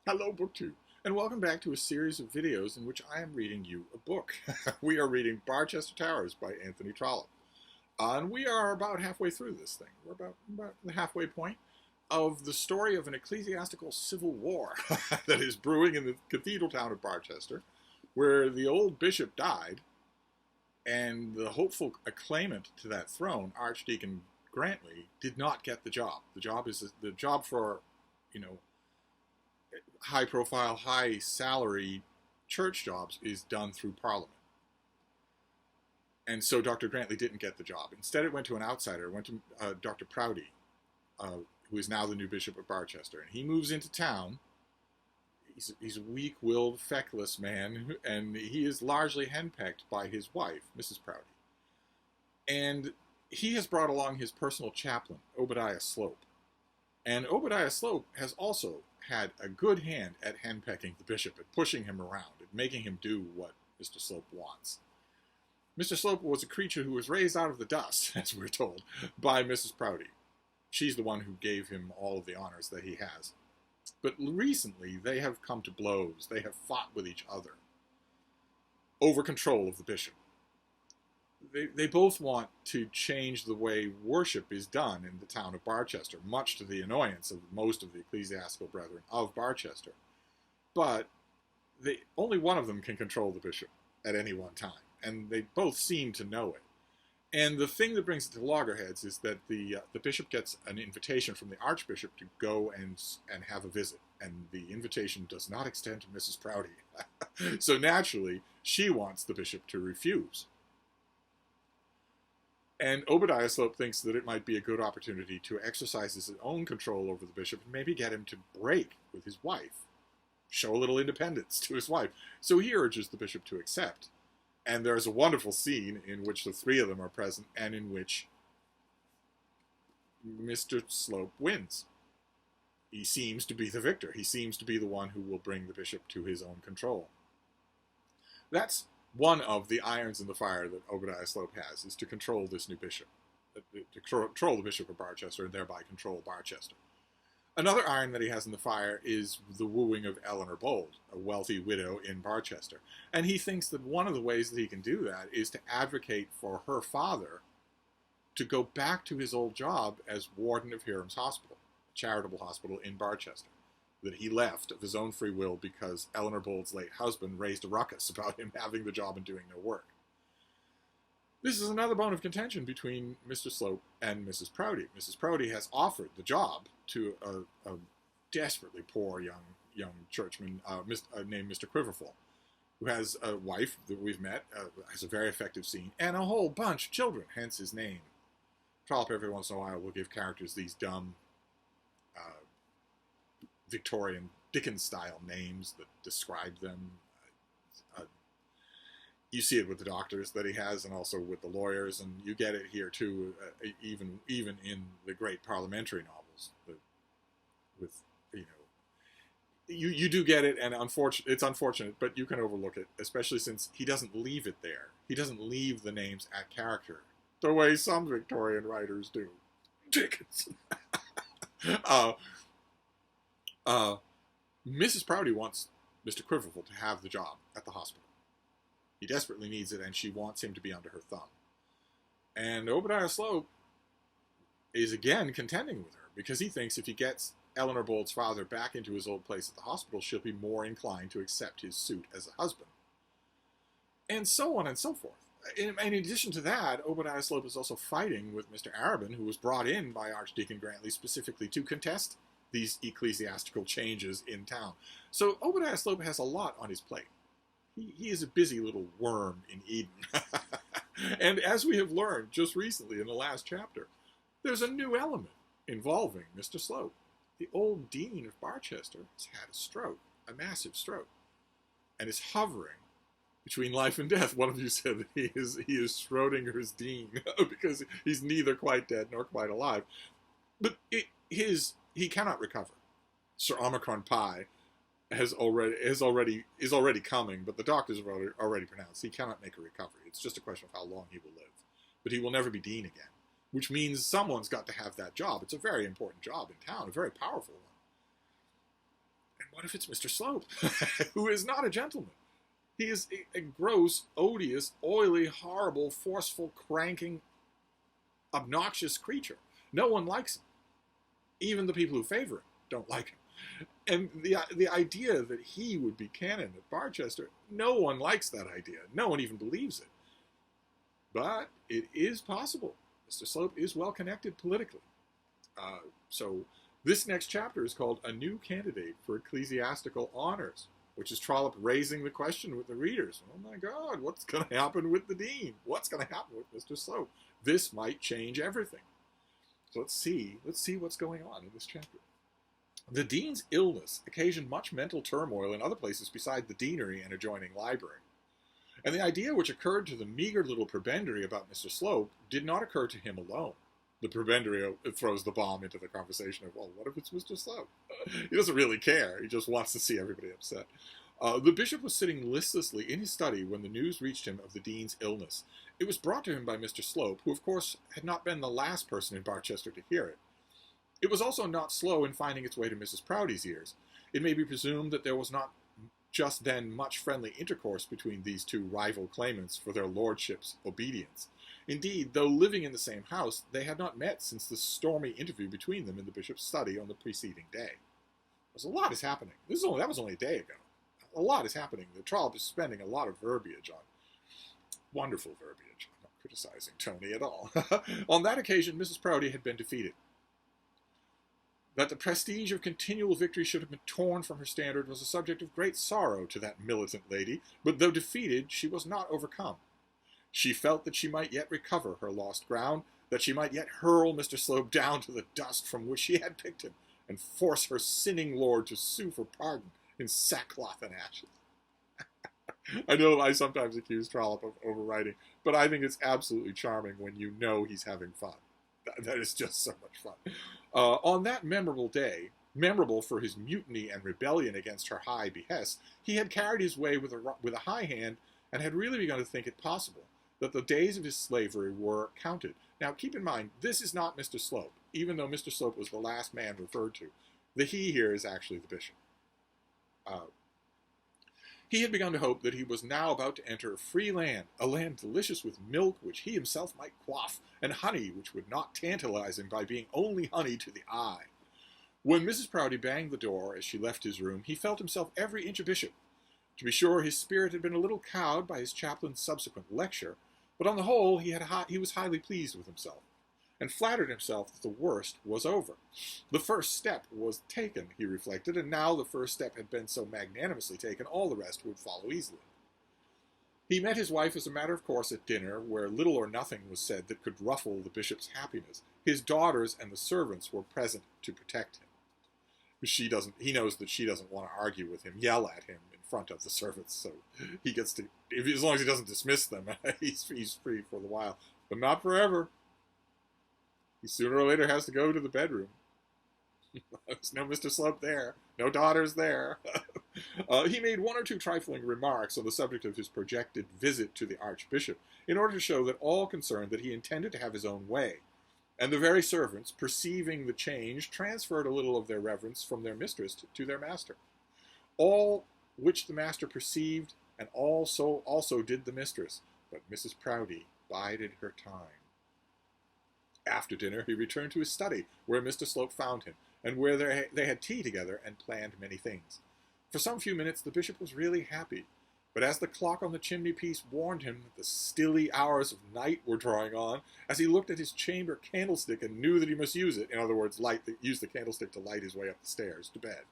Hello, BookTube, and welcome back to a series of videos in which I am reading you a book. We are reading Barchester Towers by Anthony Trollope. And we are about halfway through this thing. We're about the halfway point of the story of an ecclesiastical civil war that is brewing in the cathedral town of Barchester, where the old bishop died, and the hopeful claimant to that throne, Archdeacon Grantley, did not get the job. The job for, you know, high profile, high salary church jobs is done through Parliament. And so Dr. Grantley didn't get the job. Instead, it went to an outsider. It went to Dr. Prouty, who is now the new bishop of Barchester. And he moves into town. He's a weak-willed, feckless man, and he is largely henpecked by his wife, Mrs. Prouty. And he has brought along his personal chaplain, Obadiah Slope. And Obadiah Slope has also had a good hand at henpecking the bishop, at pushing him around, at making him do what Mr. Slope wants. Mr. Slope was a creature who was raised out of the dust, as we're told, by Mrs. Prouty. She's the one who gave him all of the honors that he has. But recently, they have come to blows. They have fought with each other over control of the bishop. They both want to change the way worship is done in the town of Barchester, much to the annoyance of most of the ecclesiastical brethren of Barchester. But only one of them can control the bishop at any one time, and they both seem to know it. And the thing that brings it to loggerheads is that the bishop gets an invitation from the archbishop to go and have a visit, and the invitation does not extend to Mrs. Prouty. So naturally, she wants the bishop to refuse. And Obadiah Slope thinks that it might be a good opportunity to exercise his own control over the bishop and maybe get him to break with his wife, show a little independence to his wife. So he urges the bishop to accept. And there's a wonderful scene in which the three of them are present and in which Mr. Slope wins. He seems to be the victor. He seems to be the one who will bring the bishop to his own control. That's one of the irons in the fire that Obadiah Slope has, is to control this new bishop, to control the bishop of Barchester and thereby control Barchester. Another iron that he has in the fire is the wooing of Eleanor Bold, a wealthy widow in Barchester. And he thinks that one of the ways that he can do that is to advocate for her father to go back to his old job as warden of Hiram's Hospital, a charitable hospital in Barchester, that he left of his own free will because Eleanor Bold's late husband raised a ruckus about him having the job and doing no work. This is another bone of contention between Mr. Slope and Mrs. Prouty. Mrs. Prouty has offered the job to a desperately poor young churchman named Mr. Quiverful, who has a wife that we've met, has a very effective scene, and a whole bunch of children, hence his name. Trollope every once in a while will give characters these dumb Victorian Dickens-style names that describe them. You see it with the doctors that he has, and also with the lawyers, and you get it here too, even in the great parliamentary novels. You do get it, and it's unfortunate, but you can overlook it, especially since he doesn't leave it there. He doesn't leave the names at character the way some Victorian writers do. Dickens. Mrs. Prouty wants Mr. Quiverful to have the job at the hospital. He desperately needs it, and she wants him to be under her thumb. And Obadiah Slope is again contending with her, because he thinks if he gets Eleanor Bold's father back into his old place at the hospital, she'll be more inclined to accept his suit as a husband. And so on and so forth. In addition to that, Obadiah Slope is also fighting with Mr. Arabin, who was brought in by Archdeacon Grantley specifically to contest these ecclesiastical changes in town. So Obadiah Slope has a lot on his plate. He is a busy little worm in Eden. And as we have learned just recently in the last chapter, there's a new element involving Mr. Slope. The old dean of Barchester has had a stroke, a massive stroke, and is hovering between life and death. One of you said that he is Schrodinger's dean because he's neither quite dead nor quite alive. But he cannot recover. Sir Omicron Pi is already coming, but the doctors have already pronounced he cannot make a recovery. It's just a question of how long he will live. But he will never be dean again, which means someone's got to have that job. It's a very important job in town, a very powerful one. what if it's Mr. Slope, who is not a gentleman? He is a gross, odious, oily, horrible, forceful, cranking, obnoxious creature. No one likes him. Even the people who favor him don't like him. And the idea that he would be canon at Barchester, no one likes that idea. No one even believes it. But it is possible. Mr. Slope is well connected politically. So this next chapter is called A New Candidate for Ecclesiastical Honors, which is Trollope raising the question with the readers. Oh my God, what's going to happen with the dean? What's going to happen with Mr. Slope? This might change everything. So let's see what's going on in this chapter. The dean's illness occasioned much mental turmoil in other places beside the deanery and adjoining library. And the idea which occurred to the meager little prebendary about Mr. Slope did not occur to him alone. The prebendary throws the bomb into the conversation of, well, what if it's Mr. Slope? He doesn't really care. He just wants to see everybody upset. The bishop was sitting listlessly in his study when the news reached him of the dean's illness. It was brought to him by Mr. Slope, who, of course, had not been the last person in Barchester to hear it. It was also not slow in finding its way to Mrs. Proudie's ears. It may be presumed that there was not just then much friendly intercourse between these two rival claimants for their lordship's obedience. Indeed, though living in the same house, they had not met since the stormy interview between them in the bishop's study on the preceding day. A lot is happening. That was only a day ago. A lot is happening. The Trollope is spending a lot of verbiage on wonderful verbiage. I'm not criticizing Tony at all. On that occasion, Mrs. Proudie had been defeated. That the prestige of continual victory should have been torn from her standard was a subject of great sorrow to that militant lady, but though defeated, she was not overcome. She felt that she might yet recover her lost ground, that she might yet hurl Mr. Slope down to the dust from which she had picked him, and force her sinning lord to sue for pardon in sackcloth and ashes. I know I sometimes accuse Trollope of overwriting, but I think it's absolutely charming when you know he's having fun. That is just so much fun. On that memorable day, memorable for his mutiny and rebellion against her high behest, he had carried his way with a high hand and had really begun to think it possible that the days of his slavery were counted. Now, keep in mind, this is not Mr. Slope, even though Mr. Slope was the last man referred to. The he here is actually the bishop. He had begun to hope that he was now about to enter a free land, a land delicious with milk which he himself might quaff, and honey which would not tantalize him by being only honey to the eye. When Mrs. Proudie banged the door as she left his room, he felt himself every inch a bishop. To be sure, his spirit had been a little cowed by his chaplain's subsequent lecture, but on the whole he was highly pleased with himself, and flattered himself that the worst was over. The first step was taken, he reflected, and now the first step had been so magnanimously taken, all the rest would follow easily. He met his wife as a matter of course at dinner, where little or nothing was said that could ruffle the bishop's happiness. His daughters and the servants were present to protect him. He knows that she doesn't want to argue with him, yell at him in front of the servants, so he gets to, as long as he doesn't dismiss them, he's free for the while, but not forever. He sooner or later has to go to the bedroom. There's no Mr. Slope there. No daughters there. He made one or two trifling remarks on the subject of his projected visit to the Archbishop, in order to show that all concerned that he intended to have his own way. And the very servants, perceiving the change, transferred a little of their reverence from their mistress to their master. All which the master perceived, and also did the mistress, but Mrs. Proudie bided her time. After dinner, he returned to his study, where Mr. Slope found him, and where they had tea together and planned many things. For some few minutes the bishop was really happy, but as the clock on the chimney-piece warned him that the stilly hours of night were drawing on, as he looked at his chamber candlestick and knew that he must use it, in other words, use the candlestick to light his way up the stairs to bed.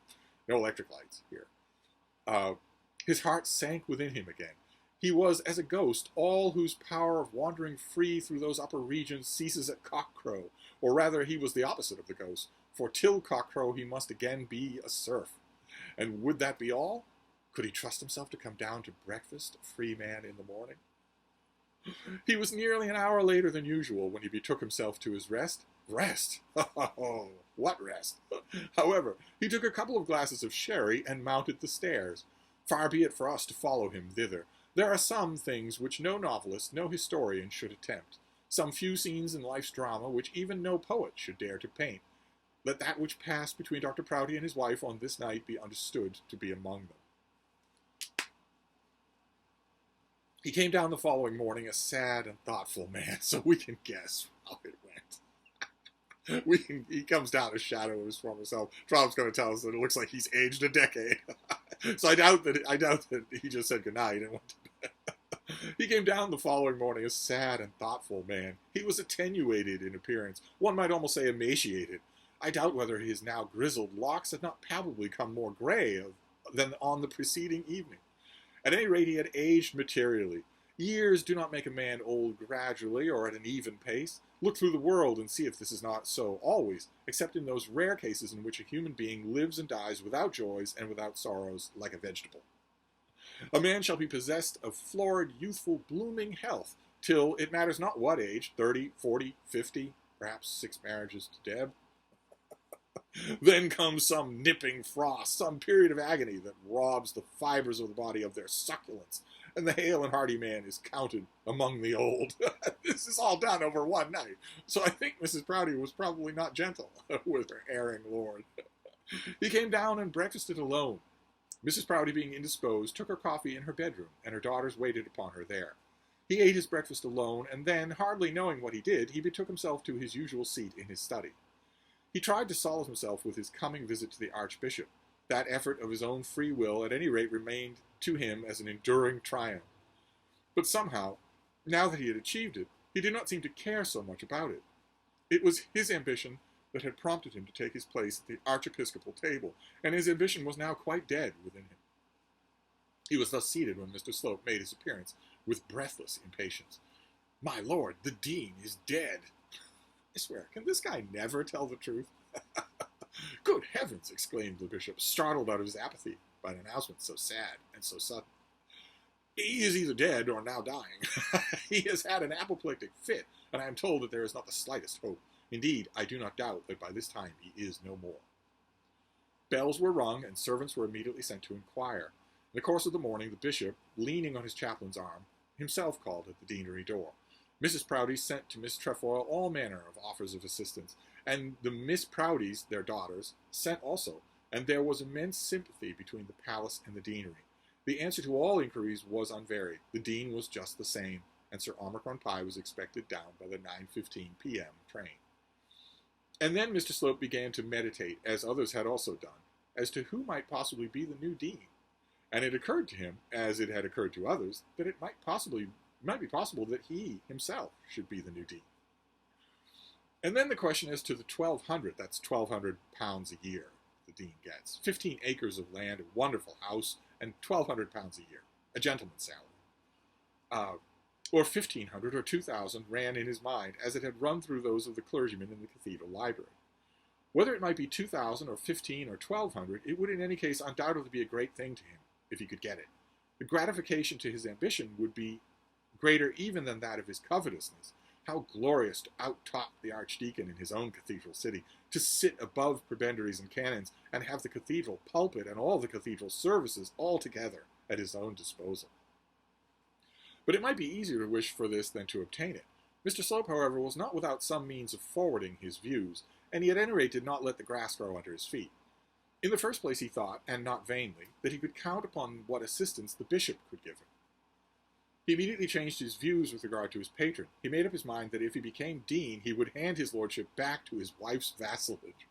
No electric lights here. His heart sank within him again. He was, as a ghost, all whose power of wandering free through those upper regions ceases at cockcrow, or rather he was the opposite of the ghost, for till cockcrow he must again be a serf. And would that be all? Could he trust himself to come down to breakfast, a free man in the morning? He was nearly an hour later than usual when he betook himself to his rest. Rest? Oh, what rest? However, he took a couple of glasses of sherry and mounted the stairs. Far be it for us to follow him thither. There are some things which no novelist, no historian should attempt, some few scenes in life's drama which even no poet should dare to paint. Let that which passed between Dr. Prouty and his wife on this night be understood to be among them. He came down the following morning a sad and thoughtful man, so we can guess how it went. He comes down a shadow of his former self. Trump's going to tell us that it looks like he's aged a decade. So I doubt that he just said goodnight and went to bed. He came down the following morning a sad and thoughtful man. He was attenuated in appearance. One might almost say emaciated. I doubt whether his now grizzled locks had not palpably come more gray than on the preceding evening. At any rate, he had aged materially. Years do not make a man old gradually or at an even pace. Look through the world and see if this is not so always, except in those rare cases in which a human being lives and dies without joys and without sorrows, like a vegetable. A man shall be possessed of florid, youthful, blooming health, till, it matters not what age, 30, 40, 50, perhaps 6 marriages to Deb. Then comes some nipping frost, some period of agony that robs the fibers of the body of their succulence, and the hale and hearty man is counted among the old. This is all done over one night, so I think Mrs. Prouty was probably not gentle with her erring lord. He came down and breakfasted alone. Mrs. Prouty, being indisposed, took her coffee in her bedroom, and her daughters waited upon her there. He ate his breakfast alone, and then, hardly knowing what he did, he betook himself to his usual seat in his study. He tried to solace himself with his coming visit to the Archbishop. That effort of his own free will, at any rate, remained to him as an enduring triumph. But somehow, now that he had achieved it, he did not seem to care so much about it. It was his ambition that had prompted him to take his place at the archiepiscopal table, and his ambition was now quite dead within him. He was thus seated when Mr. Slope made his appearance, with breathless impatience. "My lord, the dean is dead." I swear, can this guy never tell the truth? "Good heavens!" exclaimed the bishop, startled out of his apathy by an announcement so sad and so sudden. "He is either dead or now dying. He has had an apoplectic fit, and I am told that there is not the slightest hope. Indeed, I do not doubt that by this time he is no more." Bells were rung, and servants were immediately sent to inquire. In the course of the morning, the bishop, leaning on his chaplain's arm, himself called at the deanery door. Mrs. Prouty sent to Miss Trefoil all manner of offers of assistance, and the Miss Proutys, their daughters, sent also, and there was immense sympathy between the palace and the deanery. The answer to all inquiries was unvaried. The dean was just the same, and Sir Omicron Pie was expected down by the 9:15 p.m. train. And then Mr. Slope began to meditate, as others had also done, as to who might possibly be the new dean. And it occurred to him, as it had occurred to others, that it might be possible that he himself should be the new dean. And then the question as to the 1,200, that's £1,200 a year the dean gets. 15 acres of land, a wonderful house, and £1,200 a year, a gentleman's salary. Or 1,500 or 2,000 ran in his mind, as it had run through those of the clergyman in the cathedral library. Whether it might be 2,000 or 15 or 1,200, it would in any case undoubtedly be a great thing to him, if he could get it. The gratification to his ambition would be greater even than that of his covetousness. How glorious to out-top the archdeacon in his own cathedral city, to sit above prebendaries and canons, and have the cathedral pulpit and all the cathedral services altogether at his own disposal. But it might be easier to wish for this than to obtain it. Mr. Slope, however, was not without some means of forwarding his views, and he at any rate did not let the grass grow under his feet. In the first place he thought, and not vainly, that he could count upon what assistance the bishop could give him. He immediately changed his views with regard to his patron. He made up his mind that if he became dean, he would hand his lordship back to his wife's vassalage.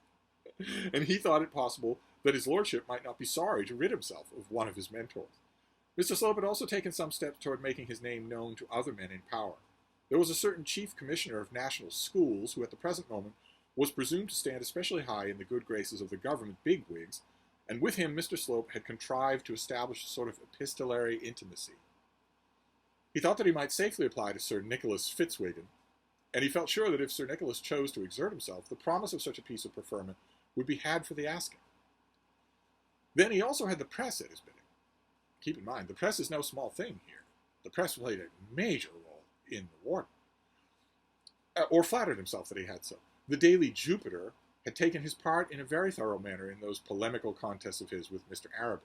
And he thought it possible that his lordship might not be sorry to rid himself of one of his mentors. Mr. Slope had also taken some steps toward making his name known to other men in power. There was a certain chief commissioner of national schools who at the present moment was presumed to stand especially high in the good graces of the government bigwigs, and with him Mr. Slope had contrived to establish a sort of epistolary intimacy. He thought that he might safely apply to Sir Nicholas Fitzwiggin, and he felt sure that if Sir Nicholas chose to exert himself, the promise of such a piece of preferment would be had for the asking. Then he also had the press at his bidding. Keep in mind, the press is no small thing here. The press played a major role in the war, or flattered himself that he had so. The Daily Jupiter had taken his part in a very thorough manner in those polemical contests of his with Mr. Arabin.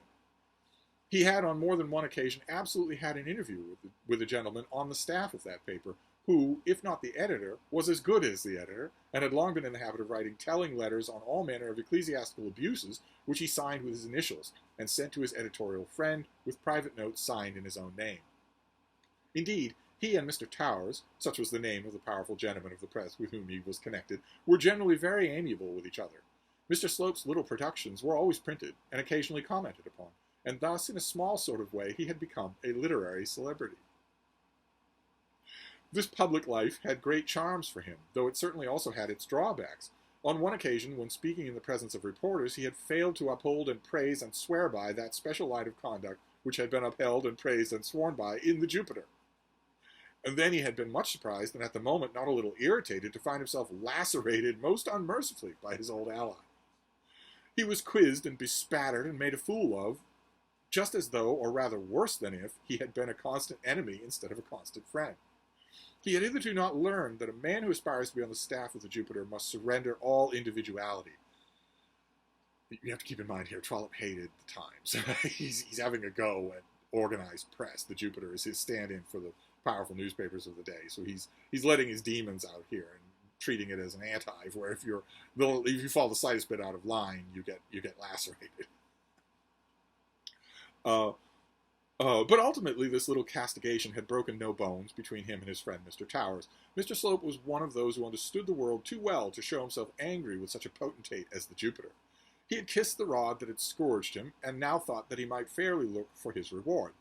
He had on more than one occasion absolutely had an interview with a gentleman on the staff of that paper who, if not the editor, was as good as the editor, and had long been in the habit of writing telling letters on all manner of ecclesiastical abuses, which he signed with his initials, and sent to his editorial friend, with private notes signed in his own name. Indeed, he and Mr. Towers, such was the name of the powerful gentleman of the press with whom he was connected, were generally very amiable with each other. Mr. Slope's little productions were always printed, and occasionally commented upon, and thus, in a small sort of way, he had become a literary celebrity. This public life had great charms for him, though it certainly also had its drawbacks. On one occasion, when speaking in the presence of reporters, he had failed to uphold and praise and swear by that special line of conduct which had been upheld and praised and sworn by in the Jupiter. And then he had been much surprised, and at the moment not a little irritated, to find himself lacerated most unmercifully by his old ally. He was quizzed and bespattered and made a fool of, just as though, or rather worse than if, he had been a constant enemy instead of a constant friend. He had hitherto not learned that a man who aspires to be on the staff of the Jupiter must surrender all individuality. You have to keep in mind here, Trollope hated the Times. he's having a go at organized press. The Jupiter is his stand-in for the powerful newspapers of the day. So he's letting his demons out here and treating it as an anti, where if you fall the slightest bit out of line, you get lacerated. But ultimately, this little castigation had broken no bones between him and his friend Mr. Towers. Mr. Slope was one of those who understood the world too well to show himself angry with such a potentate as the Jupiter. He had kissed the rod that had scourged him, and now thought that he might fairly look for his reward.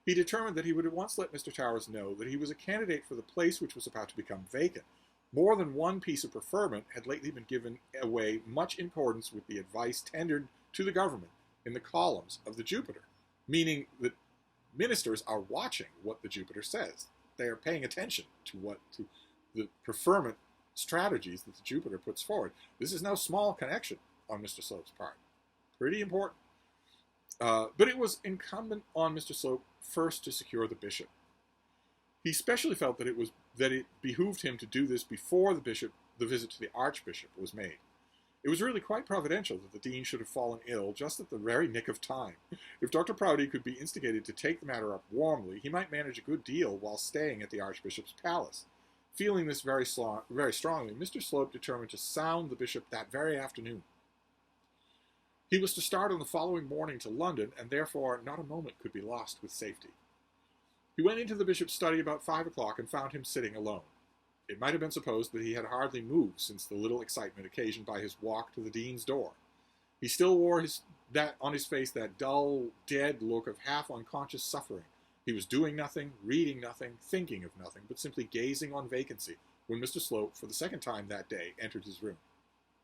He determined that he would at once let Mr. Towers know that he was a candidate for the place which was about to become vacant. More than one piece of preferment had lately been given away, much in accordance with the advice tendered to the government in the columns of the Jupiter, meaning that ministers are watching what the Jupiter says. They are paying attention to the preferment strategies that the Jupiter puts forward. This is no small connection on Mr. Slope's part. Pretty important. But it was incumbent on Mr. Slope first to secure the bishop. He specially felt that it behooved him to do this before the visit to the archbishop was made. It was really quite providential that the dean should have fallen ill just at the very nick of time. If Dr. Proudie could be instigated to take the matter up warmly, he might manage a good deal while staying at the archbishop's palace. Feeling this very strongly, Mr. Slope determined to sound the bishop that very afternoon. He was to start on the following morning to London, and therefore not a moment could be lost with safety. He went into the bishop's study about 5 o'clock and found him sitting alone. It might have been supposed that he had hardly moved since the little excitement occasioned by his walk to the dean's door. He still wore on his face that dull, dead look of half-unconscious suffering. He was doing nothing, reading nothing, thinking of nothing, but simply gazing on vacancy, when Mr. Slope, for the second time that day, entered his room.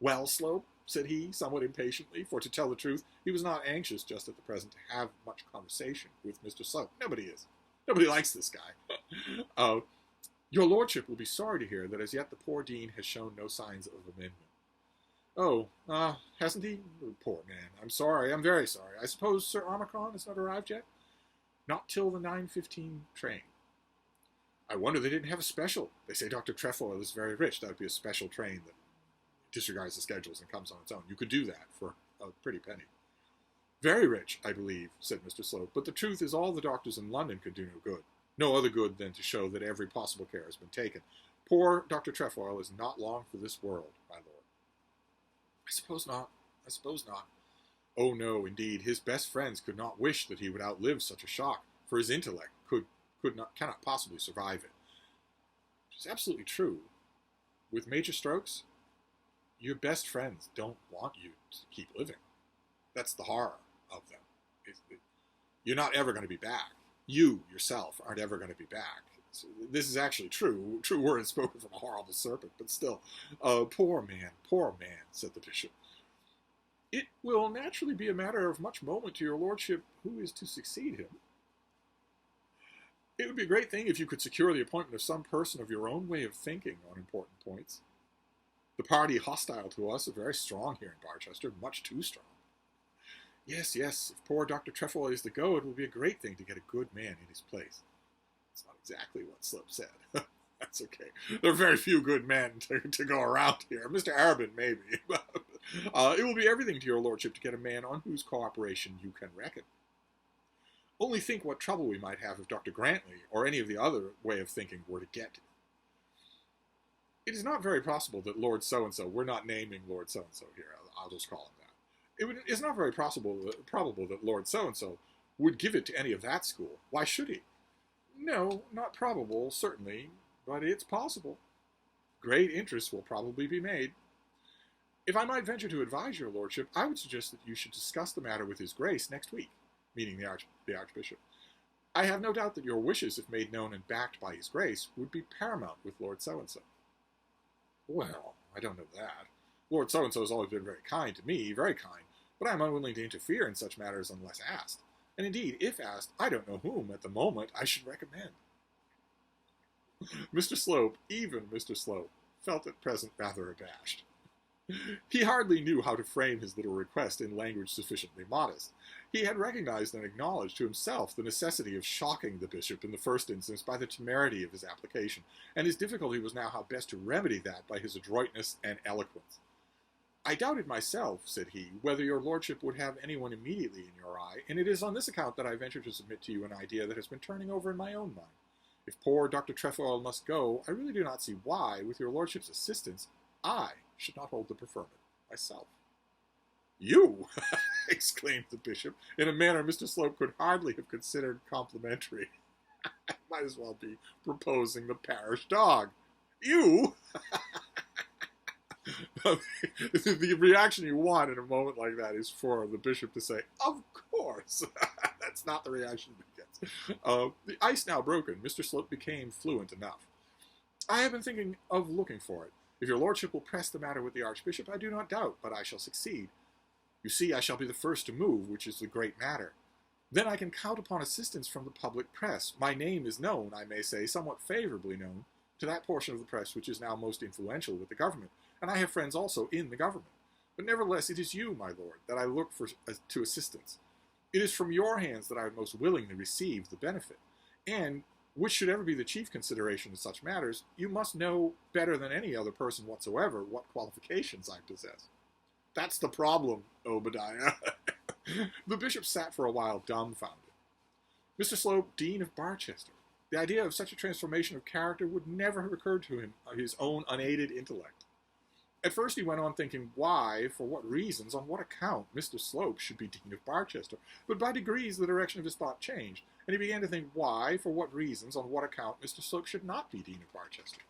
"Well, Slope," said he, somewhat impatiently, for to tell the truth, he was not anxious just at the present to have much conversation with Mr. Slope. Nobody is. Nobody likes this guy. "Your lordship will be sorry to hear that as yet the poor dean has shown no signs of amendment." "Oh, hasn't he? Poor man. I'm sorry. I'm very sorry. I suppose Sir Omicron has not arrived yet?" "Not till the 9:15 train." "I wonder they didn't have a special. They say Dr. Trefoil is very rich. That would be a special train that disregards the schedules and comes on its own. You could do that for a pretty penny." "Very rich, I believe," said Mr. Slope, "but the truth is all the doctors in London could do no good. No other good than to show that every possible care has been taken. Poor Dr. Trefoil is not long for this world, my lord." "I suppose not. I suppose not." "Oh, no, indeed. His best friends could not wish that he would outlive such a shock, for his intellect cannot possibly survive it." Which is absolutely true. With major strokes, your best friends don't want you to keep living. That's the horror of them. You're not ever going to be back. You, yourself, aren't ever going to be back. So this is actually true. True words spoken from a horrible serpent, but still. Poor man, said the bishop. "It will naturally be a matter of much moment to your lordship who is to succeed him. It would be a great thing if you could secure the appointment of some person of your own way of thinking on important points. The party hostile to us are very strong here in Barchester, much too strong." Yes, if poor Dr. Trefoil is to go, it will be a great thing to get a good man in his place." It's not exactly what Slope said. That's okay. There are very few good men to go around here. Mr. Arabin, maybe. It will be everything to your lordship to get a man on whose cooperation you can reckon. Only think what trouble we might have if Dr. Grantley, or any of the other way of thinking, were to get It is not very possible that Lord So-and-so, we're not naming Lord So-and-so here, I'll just call him that. It's not very probable that Lord So-and-so would give it to any of that school. Why should he? No, not probable, certainly, but it's possible. Great interest will probably be made. If I might venture to advise your lordship, I would suggest that you should discuss the matter with his grace next week, meaning the archbishop. I have no doubt that your wishes, if made known and backed by his grace, would be paramount with Lord So-and-so. Well, I don't know that. Lord So-and-so has always been very kind to me, very kind, but I am unwilling to interfere in such matters unless asked. And indeed, if asked, I don't know whom, at the moment, I should recommend. Mr. Slope, even Mr. Slope, felt at present rather abashed. He hardly knew how to frame his little request in language sufficiently modest. He had recognized and acknowledged to himself the necessity of shocking the bishop in the first instance by the temerity of his application, and his difficulty was now how best to remedy that by his adroitness and eloquence. I doubted myself, said he, whether your lordship would have anyone immediately in your eye, and it is on this account that I venture to submit to you an idea that has been turning over in my own mind. If poor Dr. Trefoil must go, I really do not see why, with your lordship's assistance, I should not hold the preferment myself. You! Exclaimed the bishop, in a manner Mr. Slope could hardly have considered complimentary. Might as well be proposing the parish dog. You! The reaction you want in a moment like that is for the bishop to say, of course. That's not the reaction he gets. The ice now broken, Mr. Slope became fluent enough. I have been thinking of looking for it. If your lordship will press the matter with the archbishop, I do not doubt, but I shall succeed. You see, I shall be the first to move, which is the great matter. Then I can count upon assistance from the public press. My name is known, I may say, somewhat favorably known, to that portion of the press which is now most influential with the government, and I have friends also in the government. But nevertheless, it is you, my lord, that I look to assistance. It is from your hands that I would most willingly receive the benefit, and which should ever be the chief consideration in such matters, you must know better than any other person whatsoever what qualifications I possess. That's the problem, Obadiah. The bishop sat for a while dumbfounded. Mr. Slope, Dean of Barchester. The idea of such a transformation of character would never have occurred to him of his own unaided intellect. At first he went on thinking why, for what reasons, on what account Mr. Slope should be Dean of Barchester, but by degrees the direction of his thought changed, and he began to think why, for what reasons, on what account Mr. Slope should not be Dean of Barchester.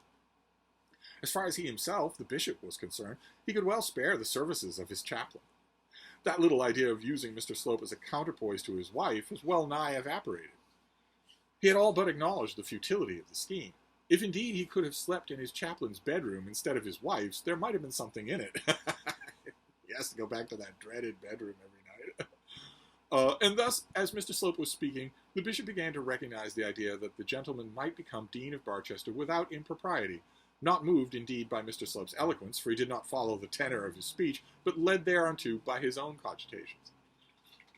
As far as he himself, the bishop, was concerned, he could well spare the services of his chaplain. That little idea of using Mr. Slope as a counterpoise to his wife was well nigh evaporated. He had all but acknowledged the futility of the scheme. If indeed he could have slept in his chaplain's bedroom instead of his wife's, there might have been something in it. He has to go back to that dreaded bedroom every night. And thus, as Mr. Slope was speaking, the bishop began to recognize the idea that the gentleman might become Dean of Barchester without impropriety, not moved indeed by Mr. Slope's eloquence, for he did not follow the tenor of his speech, but led thereunto by his own cogitations.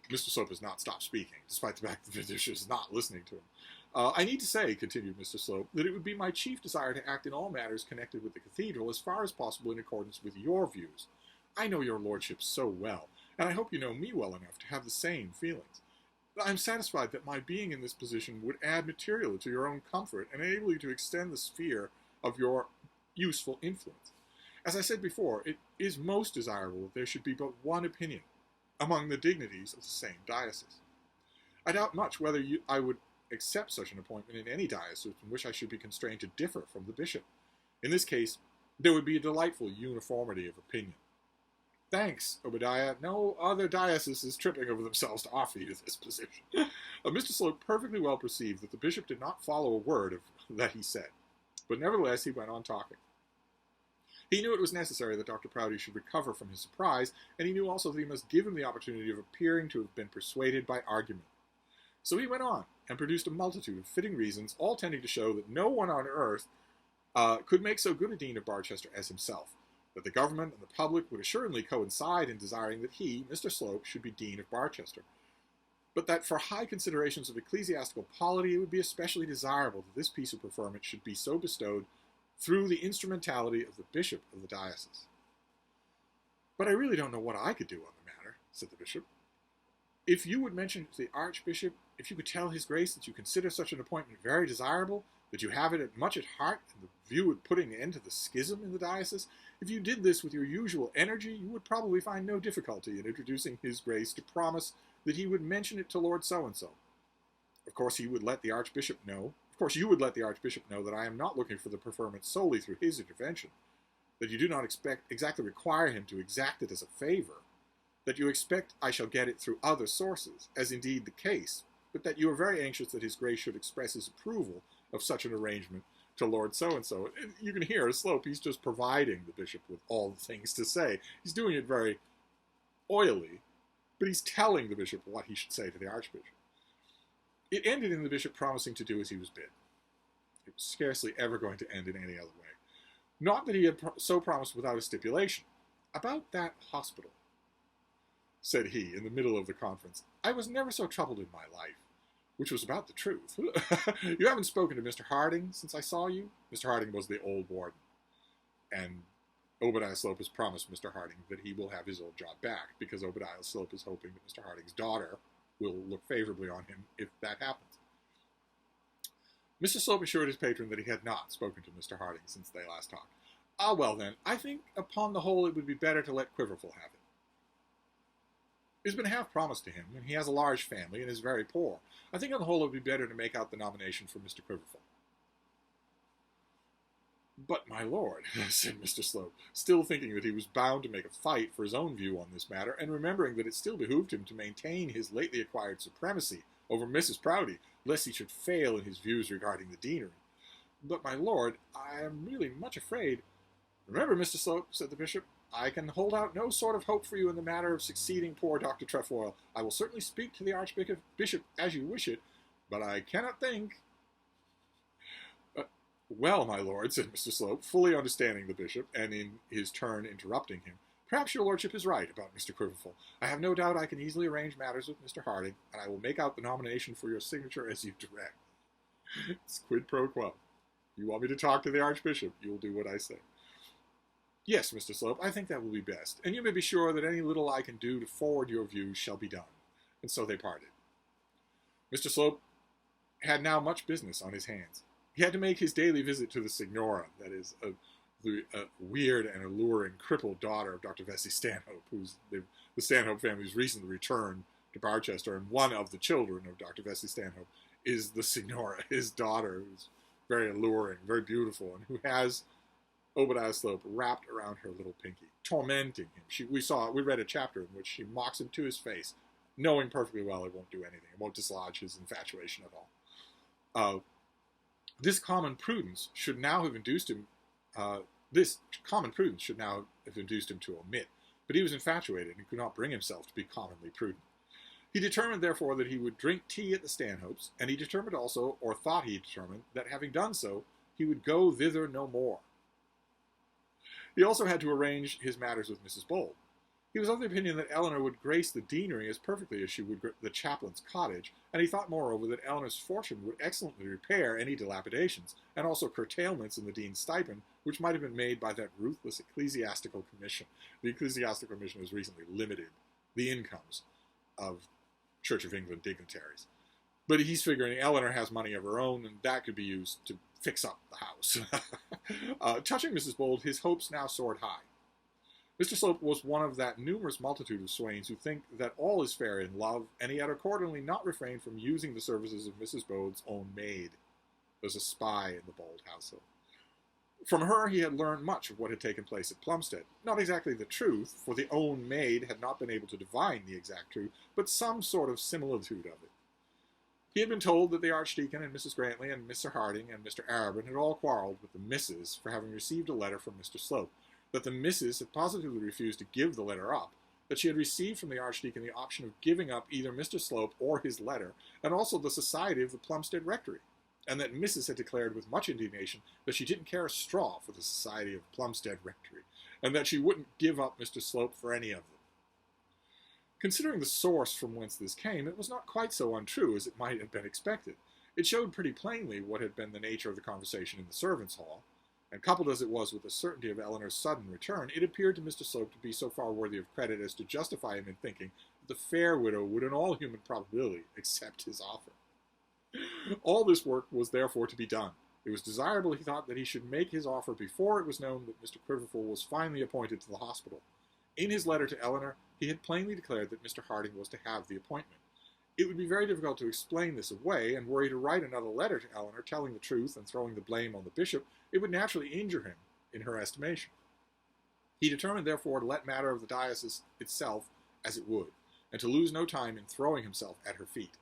Mr. Slope has not stopped speaking, despite the fact that the bishop is not listening to him. I need to say, continued Mr. Slope, that it would be my chief desire to act in all matters connected with the cathedral as far as possible in accordance with your views. I know your lordship so well, and I hope you know me well enough to have the same feelings. I am satisfied that my being in this position would add materially to your own comfort and enable you to extend the sphere of your useful influence. As I said before, it is most desirable that there should be but one opinion among the dignities of the same diocese. I doubt much whether I would accept such an appointment in any diocese in which I should be constrained to differ from the bishop. In this case, there would be a delightful uniformity of opinion. Thanks, Obadiah. No other diocese is tripping over themselves to offer you this position. Mr. Slope perfectly well perceived that the bishop did not follow a word that he said, but nevertheless he went on talking. He knew it was necessary that Dr. Proudie should recover from his surprise, and he knew also that he must give him the opportunity of appearing to have been persuaded by argument. So he went on, and produced a multitude of fitting reasons, all tending to show that no one on earth could make so good a Dean of Barchester as himself, that the government and the public would assuredly coincide in desiring that he, Mr. Slope, should be Dean of Barchester, but that for high considerations of ecclesiastical polity it would be especially desirable that this piece of preferment should be so bestowed through the instrumentality of the bishop of the diocese. But I really don't know what I could do on the matter, said the bishop. If you would mention to the archbishop, if you could tell his grace that you consider such an appointment very desirable, that you have it much at heart in the view of putting an end to the schism in the diocese? If you did this with your usual energy, you would probably find no difficulty in introducing his grace to promise that he would mention it to Lord So-and-so. Of course, he would let the Archbishop know. Of course, you would let the Archbishop know that I am not looking for the preferment solely through his intervention, that you do not exactly require him to exact it as a favor, that you expect I shall get it through other sources, as indeed the case, but that you are very anxious that his grace should express his approval of such an arrangement to Lord So-and-so. You can hear Slope, he's just providing the bishop with all the things to say. He's doing it very oily, but he's telling the bishop what he should say to the Archbishop. It ended in the bishop promising to do as he was bid. It was scarcely ever going to end in any other way. Not that he had so promised without a stipulation. About that hospital, said he in the middle of the conference, I was never so troubled in my life, which was about the truth. You haven't spoken to Mr. Harding since I saw you? Mr. Harding was the old warden, and Obadiah Slope has promised Mr. Harding that he will have his old job back, because Obadiah Slope is hoping that Mr. Harding's daughter will look favorably on him if that happens. Mr. Slope assured his patron that he had not spoken to Mr. Harding since they last talked. Ah, well then, I think upon the whole it would be better to let Quiverful have it. It has been half promised to him, and he has a large family and is very poor. I think on the whole it would be better to make out the nomination for Mr. Quiverful. But, my lord, said Mr. Slope, still thinking that he was bound to make a fight for his own view on this matter, and remembering that it still behooved him to maintain his lately acquired supremacy over Mrs. Proudie, lest he should fail in his views regarding the deanery. But, my lord, I am really much afraid. Remember, Mr. Slope, said the bishop, I can hold out no sort of hope for you in the matter of succeeding poor Dr. Trefoil. I will certainly speak to the Archbishop as you wish it, but I cannot think... Well, my lord, said Mr. Slope, fully understanding the bishop, and in his turn interrupting him, perhaps your lordship is right about Mr. Quiverful. I have no doubt I can easily arrange matters with Mr. Harding, and I will make out the nomination for your signature as you direct. It's quid pro quo. You want me to talk to the Archbishop, you will do what I say. Yes, Mr. Slope, I think that will be best, and you may be sure that any little I can do to forward your views shall be done. And so they parted. Mr. Slope had now much business on his hands. He had to make his daily visit to the Signora, that is, the weird and alluring crippled daughter of Dr. Vesey Stanhope, who's the Stanhope family's recently returned to Barchester, and one of the children of Dr. Vesey Stanhope is the Signora, his daughter, who's very alluring, very beautiful, and who has Obadiah Slope wrapped around her little pinky, tormenting him. We read a chapter in which she mocks him to his face, knowing perfectly well it won't do anything. It won't dislodge his infatuation at all. This common prudence should now have induced him. To omit, but he was infatuated and could not bring himself to be commonly prudent. He determined, therefore, that he would drink tea at the Stanhopes, and he determined also, or thought he determined, that having done so, he would go thither no more. He also had to arrange his matters with Mrs. Bold. He was of the opinion that Eleanor would grace the deanery as perfectly as she would the chaplain's cottage, and he thought, moreover, that Eleanor's fortune would excellently repair any dilapidations, and also curtailments in the dean's stipend, which might have been made by that ruthless ecclesiastical commission. The ecclesiastical commission has recently limited the incomes of Church of England dignitaries. But he's figuring Eleanor has money of her own, and that could be used to fix up the house. Touching Mrs. Bold, his hopes now soared high. Mr. Slope was one of that numerous multitude of swains who think that all is fair in love, and he had accordingly not refrained from using the services of Mrs. Bold's own maid. There's a spy in the Bold household. From her he had learned much of what had taken place at Plumstead. Not exactly the truth, for the own maid had not been able to divine the exact truth, but some sort of similitude of it. He had been told that the Archdeacon and Mrs. Grantley and Mr. Harding and Mr. Arabin had all quarrelled with the Misses for having received a letter from Mr. Slope, that the Misses had positively refused to give the letter up, that she had received from the Archdeacon the option of giving up either Mr. Slope or his letter, and also the society of the Plumstead Rectory, and that Mrs. had declared with much indignation that she didn't care a straw for the society of Plumstead Rectory, and that she wouldn't give up Mr. Slope for any of them. Considering the source from whence this came, it was not quite so untrue as it might have been expected. It showed pretty plainly what had been the nature of the conversation in the servants' hall, and coupled as it was with the certainty of Eleanor's sudden return, it appeared to Mr. Slope to be so far worthy of credit as to justify him in thinking that the fair widow would in all human probability accept his offer. All this work was therefore to be done, It was desirable, he thought, that he should make his offer before it was known that Mr. Quiverful was finally appointed to the hospital. In his letter to Eleanor, he had plainly declared that Mr. Harding was to have the appointment. It would be very difficult to explain this away, and were he to write another letter to Eleanor telling the truth and throwing the blame on the bishop, it would naturally injure him in her estimation. He determined, therefore, to let matter of the diocese itself as it would, and to lose no time in throwing himself at her feet.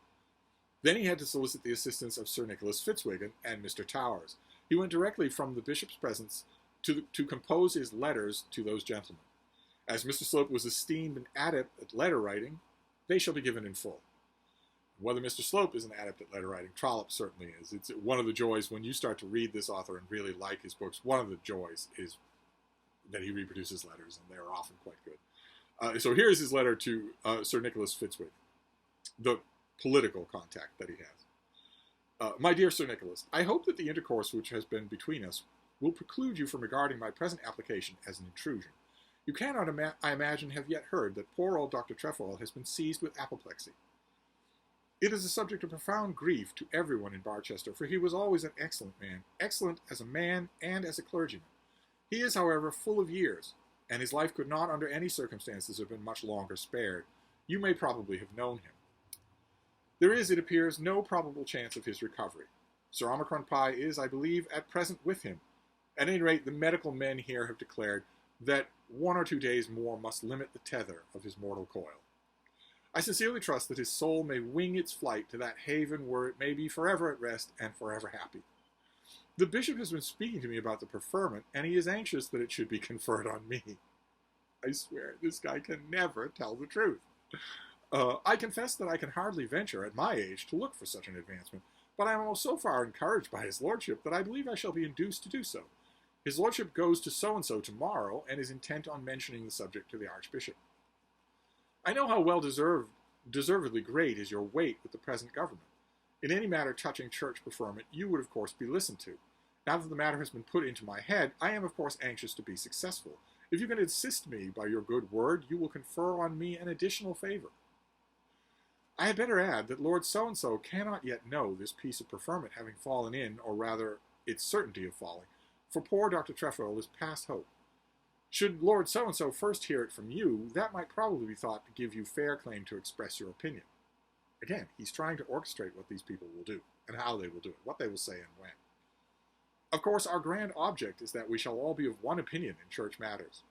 Then he had to solicit the assistance of Sir Nicholas Fitzwiggin and Mr. Towers. He went directly from the bishop's presence to compose his letters to those gentlemen. As Mr. Slope was esteemed an adept at letter writing, they shall be given in full. Whether Mr. Slope is an adept at letter writing, Trollope certainly is. It's one of the joys when you start to read this author and really like his books. One of the joys is that he reproduces letters, and they are often quite good. So here's his letter to Sir Nicholas Fitzwiggin, the political contact that he has. My dear Sir Nicholas, I hope that the intercourse which has been between us will preclude you from regarding my present application as an intrusion. You cannot, I imagine, have yet heard that poor old Dr. Trefoil has been seized with apoplexy. It is a subject of profound grief to everyone in Barchester, for he was always an excellent man, excellent as a man and as a clergyman. He is, however, full of years, and his life could not under any circumstances have been much longer spared. You may probably have known him. There is, it appears, no probable chance of his recovery. Sir Omicron Pie is, I believe, at present with him. At any rate, the medical men here have declared that 1 or 2 days more must limit the tether of his mortal coil. I sincerely trust that his soul may wing its flight to that haven where it may be forever at rest and forever happy. The bishop has been speaking to me about the preferment, and he is anxious that it should be conferred on me. I swear, this guy can never tell the truth. I confess that I can hardly venture, at my age, to look for such an advancement, but I am so far encouraged by his lordship that I believe I shall be induced to do so. His lordship goes to so-and-so tomorrow, and is intent on mentioning the subject to the archbishop. I know how well deservedly great is your weight with the present government. In any matter touching church preferment, you would of course be listened to. Now that the matter has been put into my head, I am of course anxious to be successful. If you can assist me by your good word, you will confer on me an additional favor. I had better add that Lord So-and-so cannot yet know this piece of preferment having fallen in, or rather, its certainty of falling, for poor Dr. Trefoil is past hope. Should Lord So-and-so first hear it from you, that might probably be thought to give you fair claim to express your opinion. Again, he's trying to orchestrate what these people will do, and how they will do it, what they will say and when. Of course, our grand object is that we shall all be of one opinion in church matters.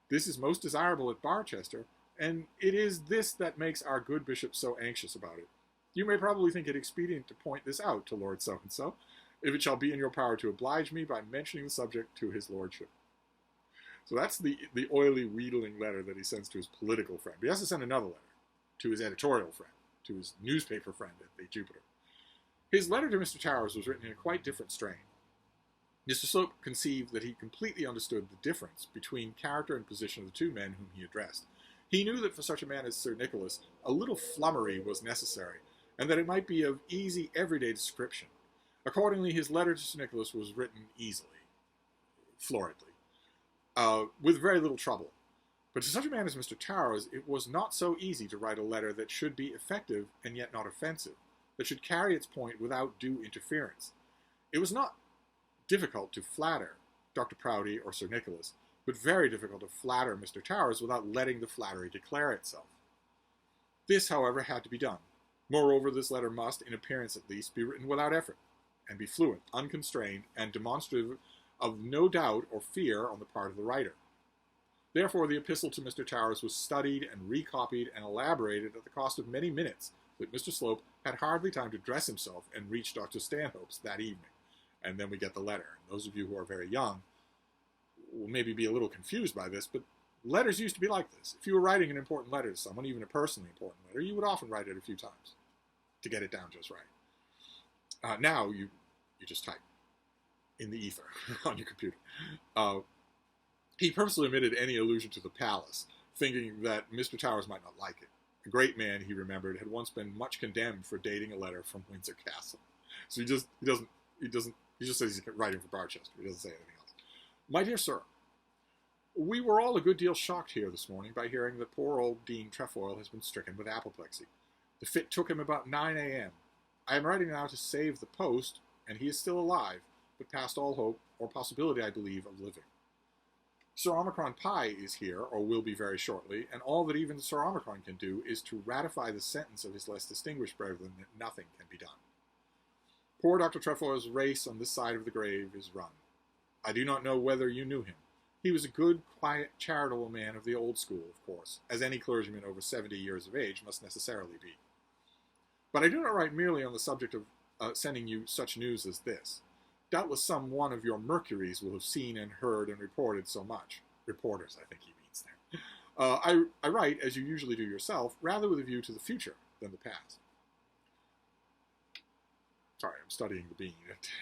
This is most desirable at Barchester, and it is this that makes our good bishop so anxious about it. You may probably think it expedient to point this out to Lord So-and-so, if it shall be in your power to oblige me by mentioning the subject to his lordship. So that's the oily, wheedling letter that he sends to his political friend. But he has to send another letter to his editorial friend, to his newspaper friend at the Jupiter. His letter to Mr. Towers was written in a quite different strain. Mr. Slope conceived that he completely understood the difference between character and position of the two men whom he addressed. He knew that for such a man as Sir Nicholas, a little flummery was necessary, and that it might be of easy, everyday description. Accordingly, his letter to Sir Nicholas was written easily, floridly, with very little trouble. But to such a man as Mr. Towers, it was not so easy to write a letter that should be effective and yet not offensive, that should carry its point without due interference. It was not difficult to flatter Dr. Proudie or Sir Nicholas, but very difficult to flatter Mr. Towers without letting the flattery declare itself. This, however, had to be done. Moreover, this letter must, in appearance at least, be written without effort, and be fluent, unconstrained, and demonstrative of no doubt or fear on the part of the writer. Therefore, the epistle to Mr. Towers was studied and recopied and elaborated at the cost of many minutes, that Mr. Slope had hardly time to dress himself and reach Dr. Stanhope's that evening. And then we get the letter. And those of you who are very young will maybe be a little confused by this, but letters used to be like this. If you were writing an important letter to someone, even a personally important letter, you would often write it a few times to get it down just right. Now you just type in the ether on your computer. He purposely omitted any allusion to the palace, thinking that Mr. Towers might not like it. A great man, he remembered, had once been much condemned for dating a letter from Windsor Castle. So he just says he's writing for Barchester. He doesn't say anything else. My dear sir, we were all a good deal shocked here this morning by hearing that poor old Dean Trefoil has been stricken with apoplexy. The fit took him about 9 a.m. I am writing now to save the post, and he is still alive, but past all hope or possibility, I believe, of living. Sir Omicron Pi is here, or will be very shortly, and all that even Sir Omicron can do is to ratify the sentence of his less distinguished brethren that nothing can be done. Poor Dr. Trefoil's race on this side of the grave is run. I do not know whether you knew him. He was a good, quiet, charitable man of the old school, of course, as any clergyman over 70 years of age must necessarily be. But I do not write merely on the subject of sending you such news as this. Doubtless some one of your Mercuries will have seen and heard and reported so much. Reporters, I think he means there. I write, as you usually do yourself, rather with a view to the future than the past. Sorry, I'm studying the bean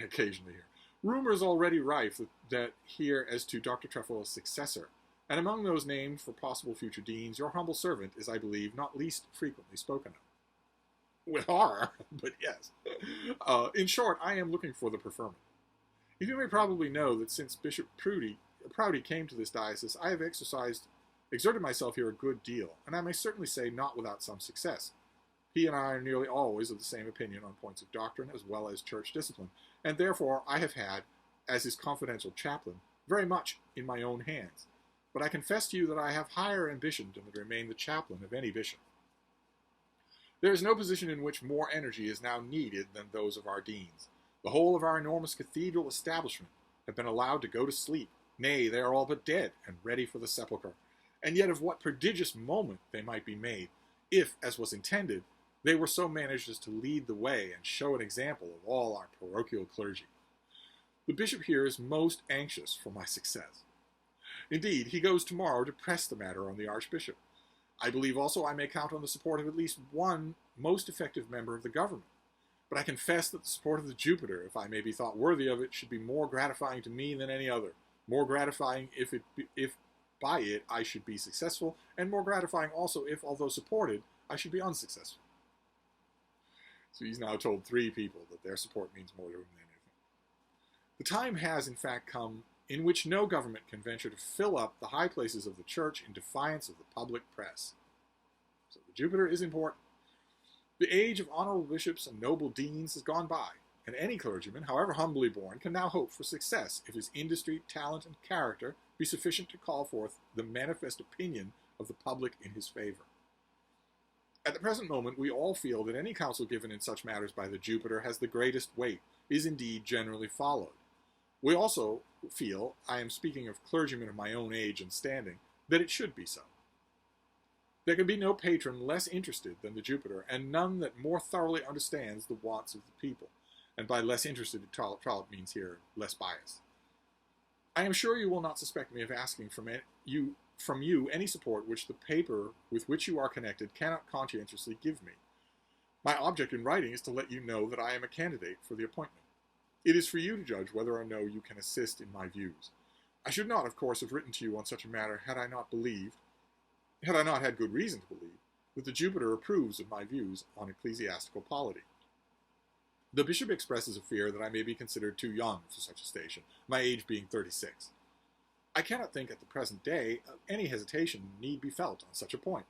occasionally here. Rumor is already rife that here as to Dr. Trefoil's successor, and among those named for possible future deans, your humble servant is, I believe, not least frequently spoken of. With horror, but yes. In short, I am looking for the preferment. You may probably know that since Bishop Prouty came to this diocese, I have exerted myself here a good deal, and I may certainly say not without some success. He and I are nearly always of the same opinion on points of doctrine as well as church discipline, and therefore I have had, as his confidential chaplain, very much in my own hands. But I confess to you that I have higher ambition than to remain the chaplain of any bishop. There is no position in which more energy is now needed than those of our deans. The whole of our enormous cathedral establishment have been allowed to go to sleep. Nay, they are all but dead and ready for the sepulchre. And yet of what prodigious moment they might be made, if, as was intended, they were so managed as to lead the way and show an example of all our parochial clergy. The bishop here is most anxious for my success. Indeed, he goes tomorrow to press the matter on the archbishop. I believe also I may count on the support of at least one most effective member of the government. But I confess that the support of the Jupiter, if I may be thought worthy of it, should be more gratifying to me than any other. More gratifying if by it I should be successful, and more gratifying also if, although supported, I should be unsuccessful. So he's now told 3 people that their support means more to him than anything. The time has, in fact, come in which no government can venture to fill up the high places of the church in defiance of the public press. So the Jupiter is important. The age of honorable bishops and noble deans has gone by, and any clergyman, however humbly born, can now hope for success if his industry, talent, and character be sufficient to call forth the manifest opinion of the public in his favor. At the present moment, we all feel that any counsel given in such matters by the Jupiter has the greatest weight, is indeed generally followed. We also feel, I am speaking of clergymen of my own age and standing, that it should be so. There can be no patron less interested than the Jupiter, and none that more thoroughly understands the wants of the people. And by less interested, Trollope means here less biased. I am sure you will not suspect me of asking from you any support which the paper with which you are connected cannot conscientiously give me. My object in writing is to let you know that I am a candidate for the appointment. It is for you to judge whether or no you can assist in my views. I should not, of course, have written to you on such a matter had I not had good reason to believe, that the Jupiter approves of my views on ecclesiastical polity. The bishop expresses a fear that I may be considered too young for such a station, my age being 36. I cannot think at the present day of any hesitation need be felt on such a point.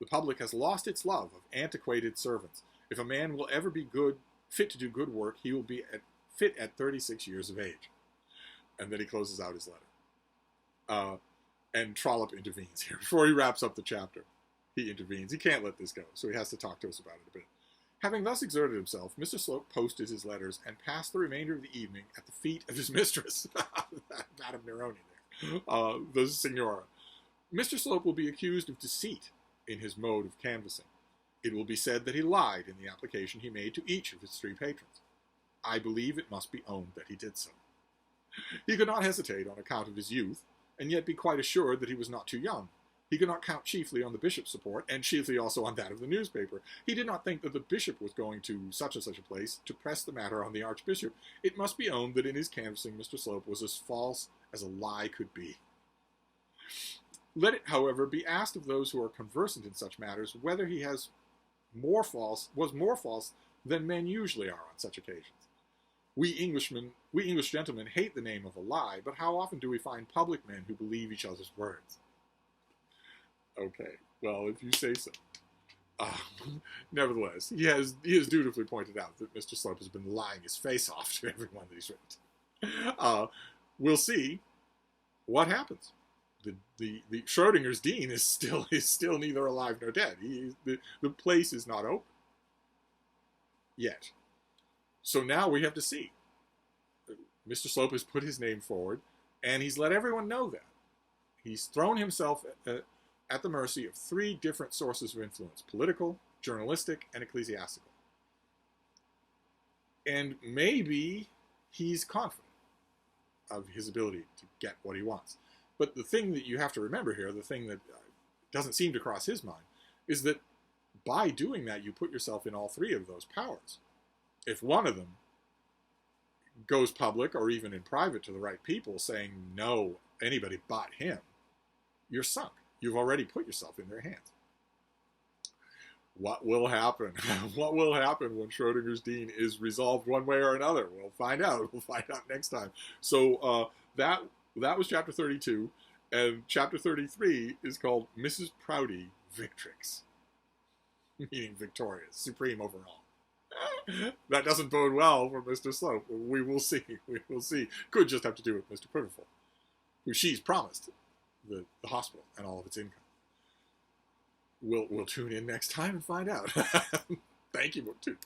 The public has lost its love of antiquated servants. If a man will ever be fit to do good work, he will be fit at 36 years of age. And then he closes out his letter. And Trollope intervenes here. Before he wraps up the chapter, he intervenes. He can't let this go, so he has to talk to us about it a bit. Having thus exerted himself, Mr. Slope posted his letters and passed the remainder of the evening at the feet of his mistress, Madame Neroni there, the Signora. Mr. Slope will be accused of deceit in his mode of canvassing. It will be said that he lied in the application he made to each of his 3 patrons. I believe it must be owned that he did so. He could not hesitate on account of his youth, and yet be quite assured that he was not too young. He could not count chiefly on the bishop's support, and chiefly also on that of the newspaper. He did not think that the bishop was going to such and such a place to press the matter on the archbishop. It must be owned that in his canvassing Mr. Slope was as false as a lie could be. Let it, however, be asked of those who are conversant in such matters whether he was more false than men usually are on such occasions. We English gentlemen hate the name of a lie, but how often do we find public men who believe each other's words? Okay, well, if you say so. Nevertheless, he has dutifully pointed out that Mr. Slope has been lying his face off to everyone that he's written to. We'll see what happens. The Schrodinger's Dean is still neither alive nor dead. The place is not open yet. So now we have to see. Mr. Slope has put his name forward, and he's let everyone know that. He's thrown himself at the mercy of 3 different sources of influence: political, journalistic, and ecclesiastical. And maybe he's confident of his ability to get what he wants. But the thing that you have to remember here, the thing that doesn't seem to cross his mind, is that by doing that, you put yourself in all 3 of those powers. If one of them goes public or even in private to the right people saying no, anybody but him, you're sunk. You've already put yourself in their hands. What will happen? What will happen when Schrodinger's Dean is resolved one way or another? We'll find out. We'll find out next time. So that was chapter 32, and chapter 33 is called Mrs. Prouty Victrix, meaning victorious, supreme over all. That doesn't bode well for Mr. Slope. We will see. We will see. Could just have to do with Mr. Quiverful, who she's promised the hospital and all of its income. We'll tune in next time and find out. Thank you, BookTube.